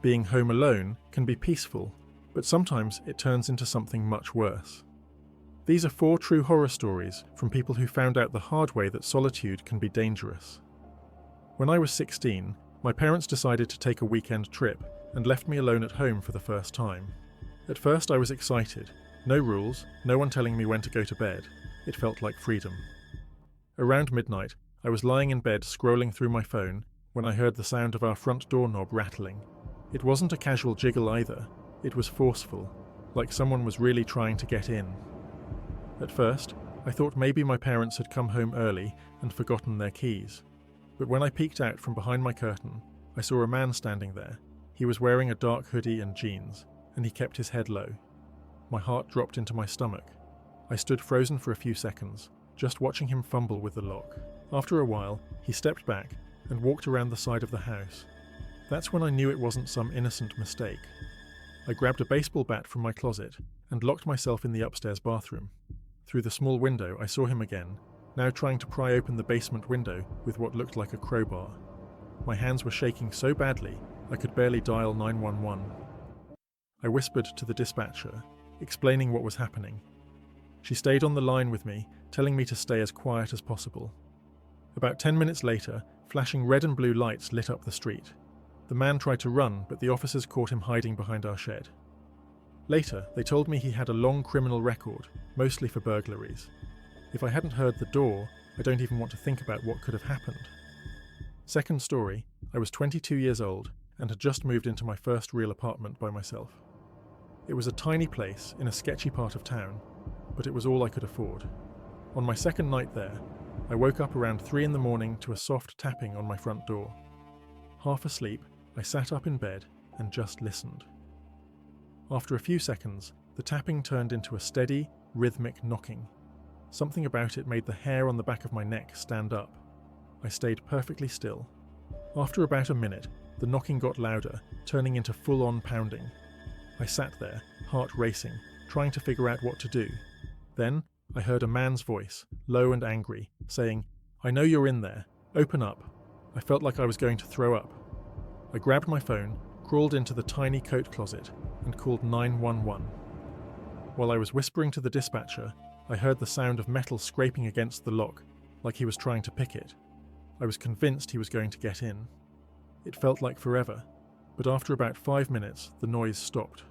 Being home alone can be peaceful, but sometimes it turns into something much worse. These are 4 true horror stories from people who found out the hard way that solitude can be dangerous. When I was 16, my parents decided to take a weekend trip and left me alone at home for the first time. At first I was excited. No rules, no one telling me when to go to bed. It felt like freedom. Around midnight, I was lying in bed scrolling through my phone when I heard the sound of our front door knob rattling. It wasn't a casual jiggle either. It was forceful, like someone was really trying to get in. At first, I thought maybe my parents had come home early and forgotten their keys. But when I peeked out from behind my curtain, I saw a man standing there. He was wearing a dark hoodie and jeans, and he kept his head low. My heart dropped into my stomach. I stood frozen for a few seconds, just watching him fumble with the lock. After a while, he stepped back and walked around the side of the house. That's when I knew it wasn't some innocent mistake. I grabbed a baseball bat from my closet and locked myself in the upstairs bathroom. Through the small window, I saw him again, now trying to pry open the basement window with what looked like a crowbar. My hands were shaking so badly, I could barely dial 911. I whispered to the dispatcher, explaining what was happening. She stayed on the line with me, telling me to stay as quiet as possible. About 10 minutes later, flashing red and blue lights lit up the street. The man tried to run, but the officers caught him hiding behind our shed. Later, they told me he had a long criminal record, mostly for burglaries. If I hadn't heard the door, I don't even want to think about what could have happened. Second story, I was 22 years old and had just moved into my first real apartment by myself. It was a tiny place in a sketchy part of town, but it was all I could afford. On my second night there, I woke up around 3 a.m. to a soft tapping on my front door. Half asleep, I sat up in bed and just listened. After a few seconds, the tapping turned into a steady, rhythmic knocking. Something about it made the hair on the back of my neck stand up. I stayed perfectly still. After about a minute, the knocking got louder, turning into full-on pounding. I sat there, heart racing, trying to figure out what to do. Then, I heard a man's voice, low and angry, saying, "I know you're in there. Open up." I felt like I was going to throw up. I grabbed my phone, crawled into the tiny coat closet, and called 911. While I was whispering to the dispatcher, I heard the sound of metal scraping against the lock, like he was trying to pick it. I was convinced he was going to get in. It felt like forever, but after about 5 minutes, the noise stopped.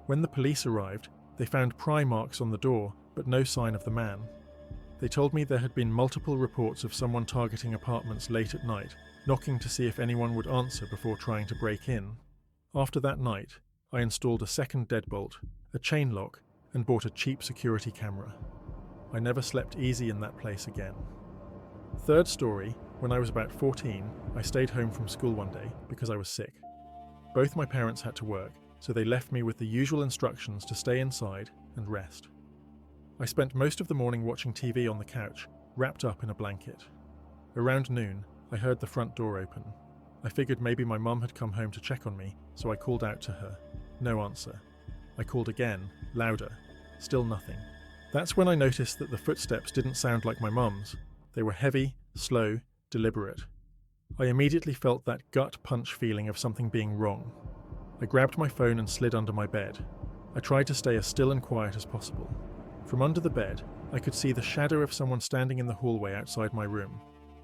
When the police arrived, they found pry marks on the door, but no sign of the man. They told me there had been multiple reports of someone targeting apartments late at night, knocking to see if anyone would answer before trying to break in. After that night, I installed a second deadbolt, a chain lock, and bought a cheap security camera. I never slept easy in that place again. Third story, when I was about 14, I stayed home from school one day because I was sick. Both my parents had to work, so they left me with the usual instructions to stay inside and rest. I spent most of the morning watching TV on the couch, wrapped up in a blanket. Around noon, I heard the front door open. I figured maybe my mum had come home to check on me, so I called out to her. No answer. I called again, louder. Still nothing. That's when I noticed that the footsteps didn't sound like my mum's. They were heavy, slow, deliberate. I immediately felt that gut punch feeling of something being wrong. I grabbed my phone and slid under my bed. I tried to stay as still and quiet as possible. From under the bed, I could see the shadow of someone standing in the hallway outside my room.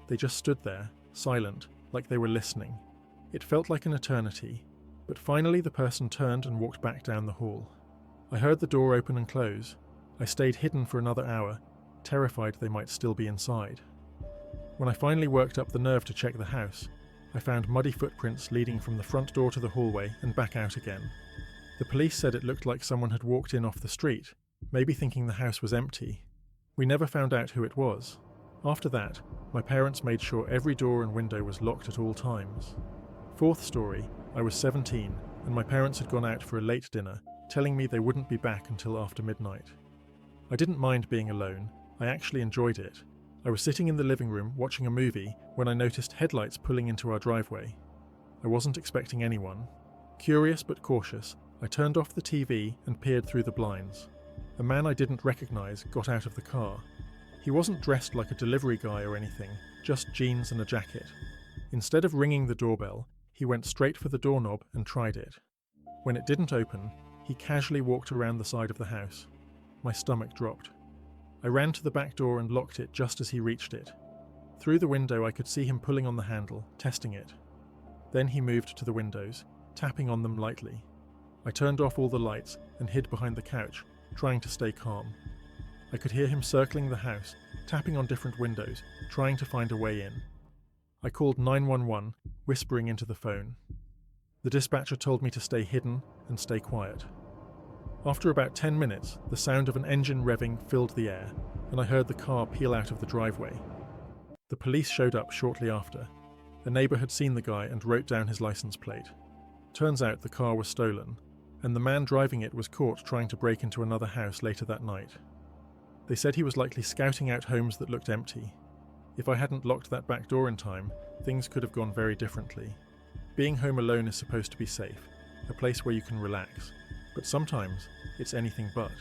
They just stood there, silent, like they were listening. It felt like an eternity, but finally the person turned and walked back down the hall. I heard the door open and close. I stayed hidden for another hour, terrified they might still be inside. When I finally worked up the nerve to check the house, I found muddy footprints leading from the front door to the hallway and back out again. The police said it looked like someone had walked in off the street, maybe thinking the house was empty. We never found out who it was. After that, my parents made sure every door and window was locked at all times. Fourth story, I was 17, and my parents had gone out for a late dinner, telling me they wouldn't be back until after midnight. I didn't mind being alone. I actually enjoyed it. I was sitting in the living room watching a movie when I noticed headlights pulling into our driveway. I wasn't expecting anyone. Curious but cautious, I turned off the TV and peered through the blinds. A man I didn't recognize got out of the car. He wasn't dressed like a delivery guy or anything, just jeans and a jacket. Instead of ringing the doorbell, He went straight for the doorknob and tried it. When it didn't open, he casually walked around the side of the house. My stomach dropped. I ran to the back door and locked it just as he reached it. Through the window I could see him pulling on the handle, testing it. Then he moved to the windows, tapping on them lightly. I turned off all the lights and hid behind the couch, trying to stay calm. I could hear him circling the house, tapping on different windows, trying to find a way in. I called 911, whispering into the phone. The dispatcher told me to stay hidden and stay quiet. After about 10 minutes, the sound of an engine revving filled the air, and I heard the car peel out of the driveway. The police showed up shortly after. A neighbour had seen the guy and wrote down his license plate. Turns out the car was stolen, and the man driving it was caught trying to break into another house later that night. They said he was likely scouting out homes that looked empty. If I hadn't locked that back door in time, things could have gone very differently. Being home alone is supposed to be safe, a place where you can relax, but sometimes it's anything but.